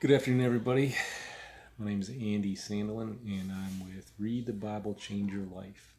Good afternoon, everybody. My name is Andy Sandelin, and I'm with Read the Bible, Change Your Life.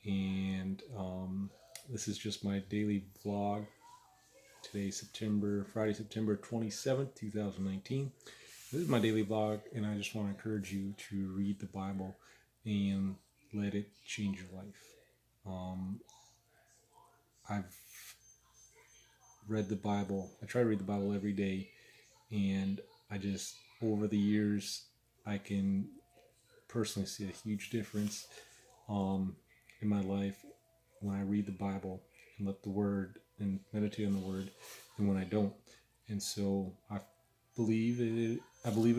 And this is just my daily vlog. Today, Friday, September 27th, 2019. This is my daily vlog, and I just want to encourage you to read the Bible and let it change your life. I've read the Bible. I try to read the Bible every day, and over the years, I can personally see a huge difference in my life when I read the Bible and let the Word and meditate on the Word, and when I don't. And so I believe it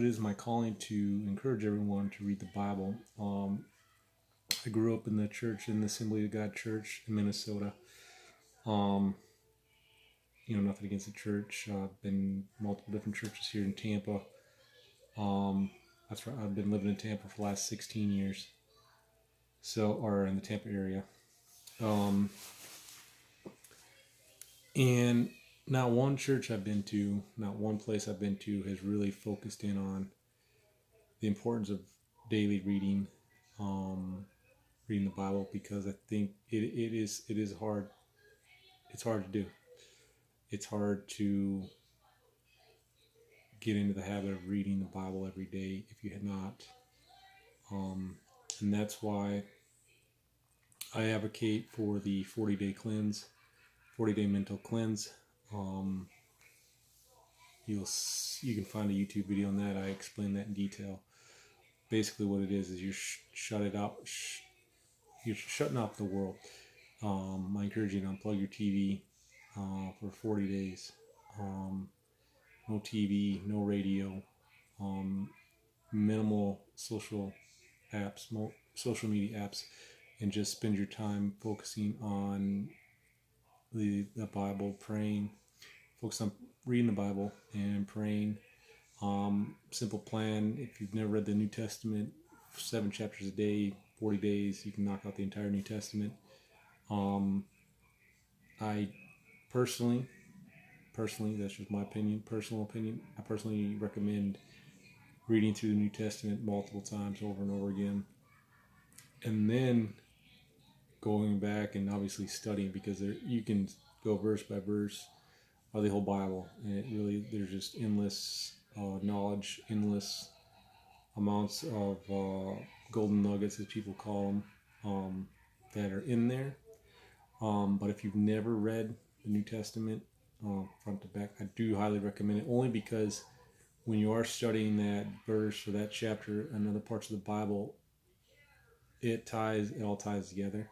is my calling to encourage everyone to read the Bible. I grew up in the church, in the Assembly of God Church in Minnesota. Nothing against the church. I've been multiple different churches here in Tampa. That's right. I've been living in Tampa for the last 16 years. Or in the Tampa area. And not one church I've been to, not one place I've been to has really focused in on the importance of daily reading, reading the Bible, because I think it is hard. It's hard to do. It's hard to get into the habit of reading the Bible every day if you had not. And that's why I advocate for the 40-day cleanse, 40-day mental cleanse. You can find a YouTube video on that. I explain that in detail. Basically, what it is you shut it out. You're shutting off the world. I encourage you to unplug your TV for 40 days. No TV, no radio, minimal social media apps, and just spend your time focusing on the Bible, praying. Focus on reading the Bible and praying. Simple plan. If you've never read the New Testament, 7 chapters a day, 40 days, you can knock out the entire New Testament. I personally, that's just my opinion, personal opinion, I personally recommend reading through the New Testament multiple times over and over again, and then going back and obviously studying, because you can go verse by verse of the whole Bible, and there's just endless knowledge, endless amounts of golden nuggets, as people call them, that are in there. But if you've never read the New Testament front to back, I do highly recommend it, only because when you are studying that verse or that chapter and other parts of the Bible, it all ties together.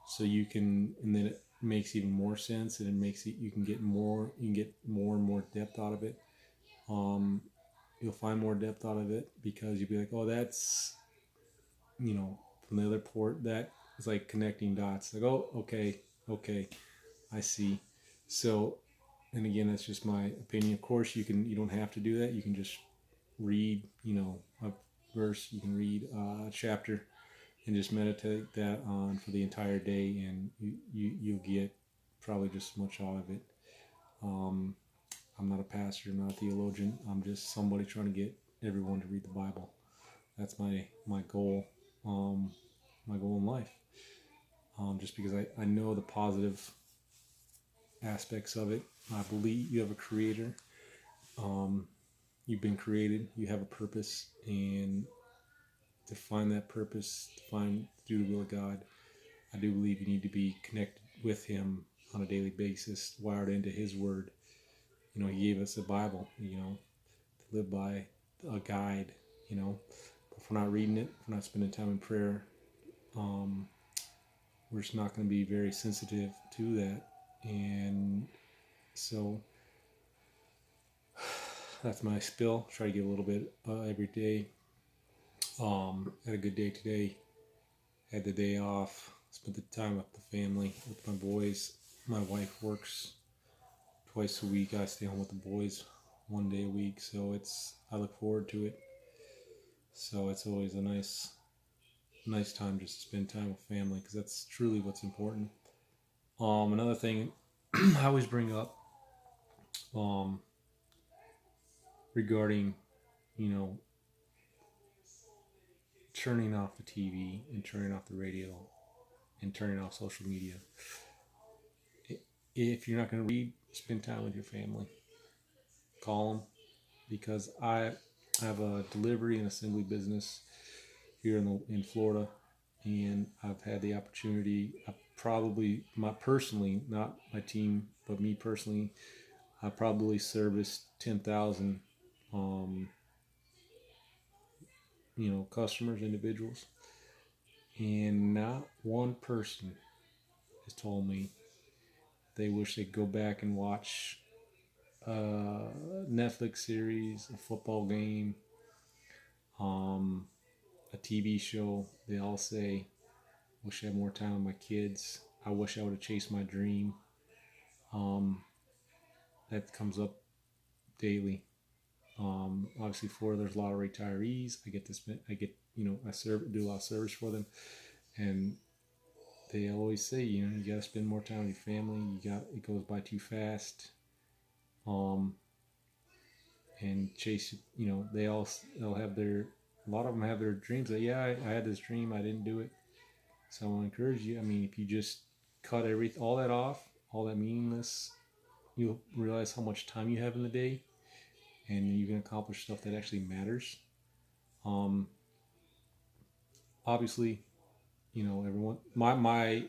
So and then it makes even more sense, and you can get more and more depth out of it. You'll find more depth out of it, because you'll be like, oh, that's, from the other port, that is like connecting dots. Like, oh, okay, I see. So, and again, that's just my opinion. Of course, you don't have to do that. You can just read, a verse. You can read a chapter and just meditate that on for the entire day, and you'll get probably just as much out of it. I'm not a pastor, I'm not a theologian. I'm just somebody trying to get everyone to read the Bible. That's my goal, my goal in life. Just because I know the positive aspects of it. I believe you have a creator. You've been created. You have a purpose, and to find that purpose, to do the will of God, I do believe you need to be connected with Him on a daily basis, wired into His Word. He gave us a Bible, to live by, a guide, But if we're not reading it, if we're not spending time in prayer, we're just not going to be very sensitive to that. And so that's my spill. Try to get a little bit every day. Had a good day today. Had the day off. Spent the time with the family, with my boys. My wife works twice a week. I stay home with the boys 1 day a week. So I look forward to it. So it's always a nice time just to spend time with family, because that's truly what's important. Another thing I always bring up, regarding, you know, turning off the TV and turning off the radio and turning off social media. If you're not going to read, spend time with your family. Call them, because I have a delivery and assembly business here in Florida, and I've had the opportunity. I probably, personally, not my team, but me personally, I probably serviced 10,000, customers, individuals, and not one person has told me they wish they'd go back and watch a Netflix series, a football game, a TV show. They all say, wish I had more time with my kids. I wish I would have chased my dream. That comes up daily. Obviously, there's a lot of retirees. I do a lot of service for them, and they always say, you gotta spend more time with your family. It goes by too fast. And chase, they'll have a lot of them have their dreams that, yeah, I had this dream, I didn't do it. So I want to encourage you. I mean, if you just cut all that off, all that meaningless, you'll realize how much time you have in the day, and you can accomplish stuff that actually matters. Obviously, everyone. My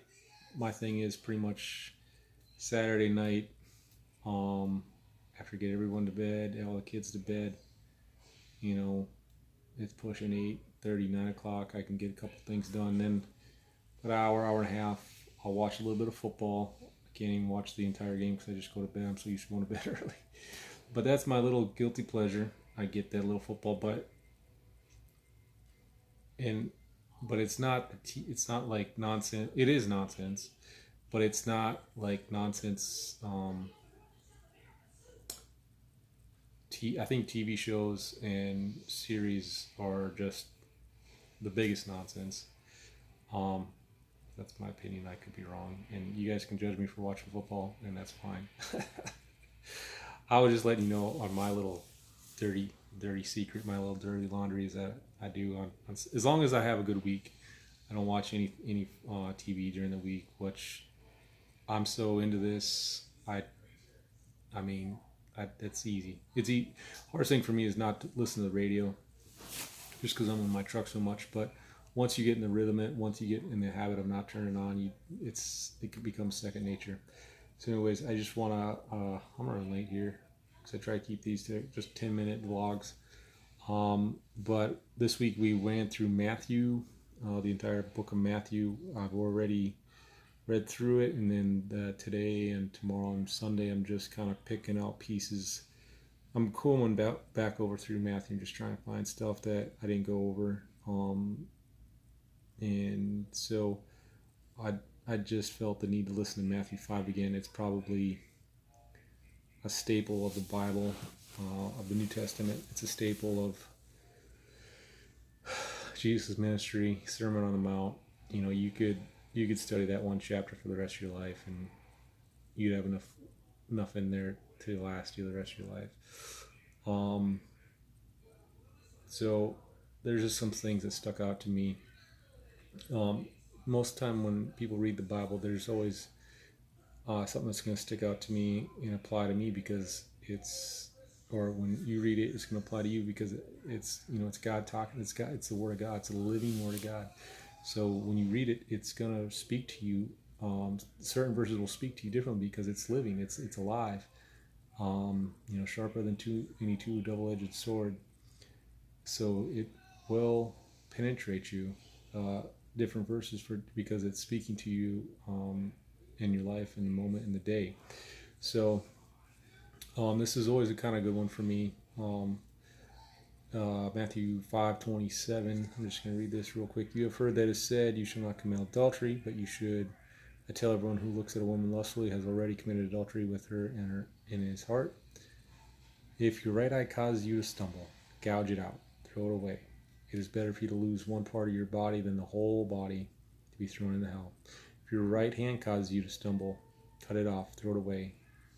thing is pretty much Saturday night. After get everyone to bed, all the kids to bed. It's pushing 8:30, 9 o'clock. I can get a couple things done. Then an hour and a half, I'll watch a little bit of football. I can't even watch the entire game because I just go to bed. I'm so used to going to bed early. But that's my little guilty pleasure. I get that little football, but it's not like nonsense. It is nonsense, but it's not like nonsense. I think TV shows and series are just the biggest nonsense. That's my opinion. I could be wrong, and you guys can judge me for watching football, and that's fine. I was just letting you know on my little dirty secret, my little dirty laundry is that I do on as long as I have a good week. I don't watch any TV during the week, which I'm so into this. It's easy. Hardest thing for me is not to listen to the radio, just because I'm in my truck so much. But once you get in the rhythm, once you get in the habit of not turning on, it can become second nature. So, anyways, I just want to. I'm running late here because I try to keep these to just 10-minute vlogs. But this week we went through Matthew, the entire book of Matthew. I've already read through it, and then today and tomorrow and Sunday I'm just kind of picking out pieces. I'm going back over through Matthew and just trying to find stuff that I didn't go over. And so I just felt the need to listen to Matthew 5 again. It's probably a staple of the Bible, of the New Testament. It's a staple of Jesus' ministry, Sermon on the Mount. You could study that one chapter for the rest of your life, and you'd have enough in there to last you the rest of your life. So there's just some things that stuck out to me. Most of the time when people read the Bible, there's always something that's going to stick out to me and apply to me, because or when you read it, it's going to apply to you because it's God talking. It's the Word of God. It's the living Word of God. So when you read it, it's going to speak to you. Certain verses will speak to you differently because it's living. It's alive. Sharper than any two double-edged sword. So it will penetrate you. Different verses because it's speaking to you in your life, in the moment, in the day. So this is always a kind of good one for me. Matthew 5:27. I'm just going to read this real quick. You have heard that it is said, you shall not commit adultery, but you should. I tell everyone who looks at a woman lustfully has already committed adultery with her in his heart. If your right eye causes you to stumble, gouge it out, throw it away. It is better for you to lose one part of your body than the whole body to be thrown into hell. If your right hand causes you to stumble, cut it off, throw it away.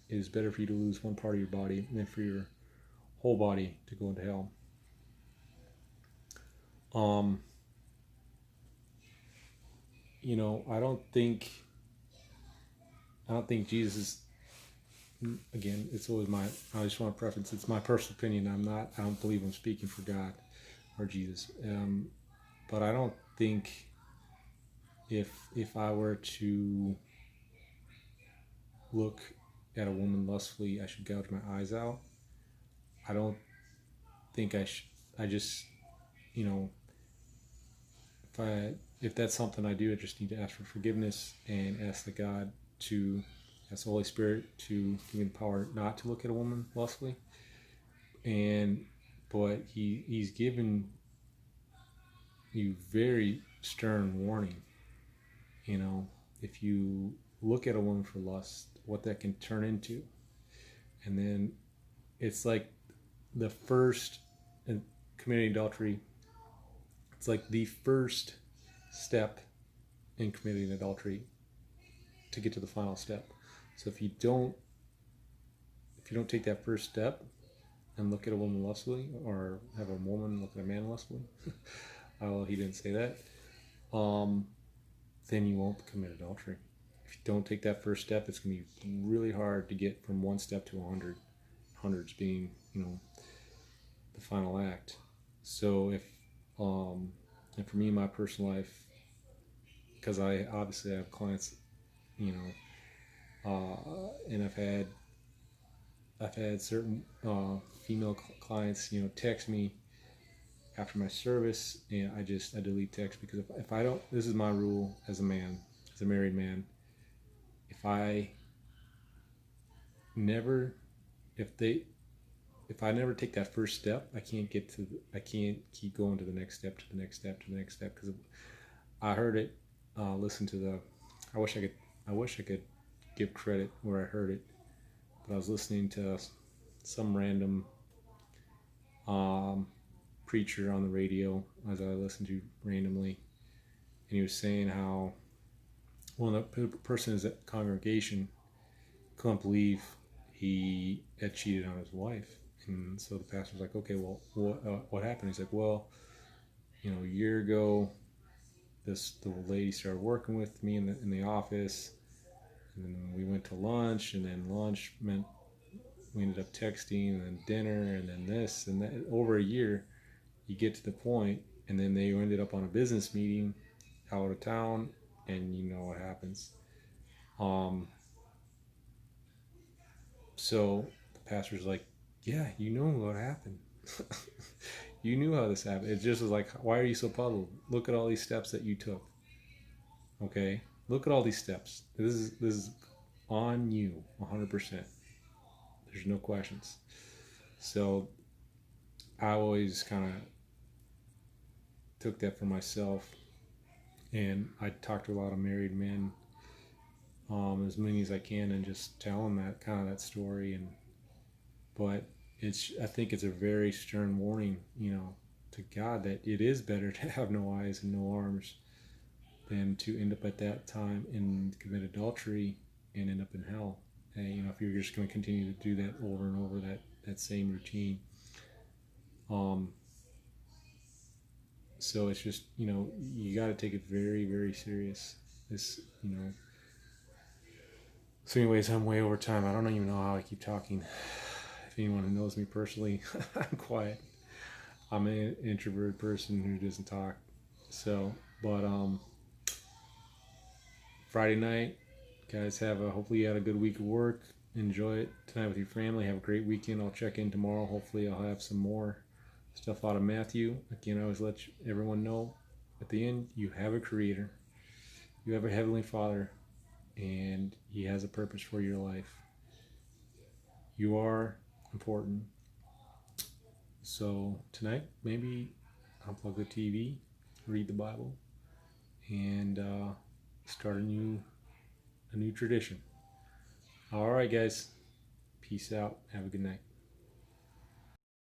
It is better for you to lose one part of your body than for your whole body to go into hell. Um, I don't think Jesus is, again, it's always I just want to preference, it's my personal opinion. I don't believe I'm speaking for God or Jesus. But I don't think if I were to look at a woman lustfully, I should gouge my eyes out. I don't think I should. I just, you know, if that's something I do, I just need to ask for forgiveness and ask the Holy Spirit to give me the power not to look at a woman lustfully. But he's given you very stern warning. If you look at a woman for lust, what that can turn into. And then it's like the first, in committing adultery, it's like the first step in committing adultery to get to the final step. So if you don't take that first step and look at a woman lustfully, or have a woman look at a man lustfully, well, he didn't say that, then you won't commit adultery. If you don't take that first step, it's going to be really hard to get from one step to 100. Hundreds being, the final act. So and for me in my personal life, because I obviously have clients, and I've had certain female clients, text me after my service, and I delete text, because if I don't, this is my rule as a man, as a married man, if I never take that first step, I can't keep going to the next step, because I heard it, listen to I wish I could give credit where I heard it, but I was listening to some random preacher on the radio, as I listened to randomly, and he was saying how the person in his congregation couldn't believe he had cheated on his wife. And so the pastor was like, okay, well, what happened? He's like, well, a year ago, the lady started working with me in the office, and then we went to lunch, and then lunch meant we ended up texting, and then dinner, and then this and that. Over a year, you get to the point, and then they ended up on a business meeting out of town, and you know what happens. So the pastor's like, yeah, you know what happened. You knew how this happened. It just was like, why are you so puzzled? Look at all these steps that you took. Okay? Look at all these steps. This is on you 100%. There's no questions. So I always kind of took that for myself, and I talk to a lot of married men, as many as I can, and just tell them that story. But I think it's a very stern warning, to God, that it is better to have no eyes and no arms than to end up at that time and commit adultery and end up in hell. And, if you're just going to continue to do that over and over, that same routine. So it's just, you got to take it very, very serious. This, So anyways, I'm way over time. I don't even know how I keep talking. If anyone who knows me personally, I'm quiet. I'm an introverted person who doesn't talk. So, but Friday night, guys, hopefully you had a good week of work. Enjoy it tonight with your family. Have a great weekend. I'll check in tomorrow. Hopefully I'll have some more stuff out of Matthew. Again, I always let everyone know at the end, you have a creator. You have a heavenly Father, and he has a purpose for your life. You are important. So tonight, maybe unplug the TV, read the Bible, and start a new tradition. All right, guys. Peace out. Have a good night.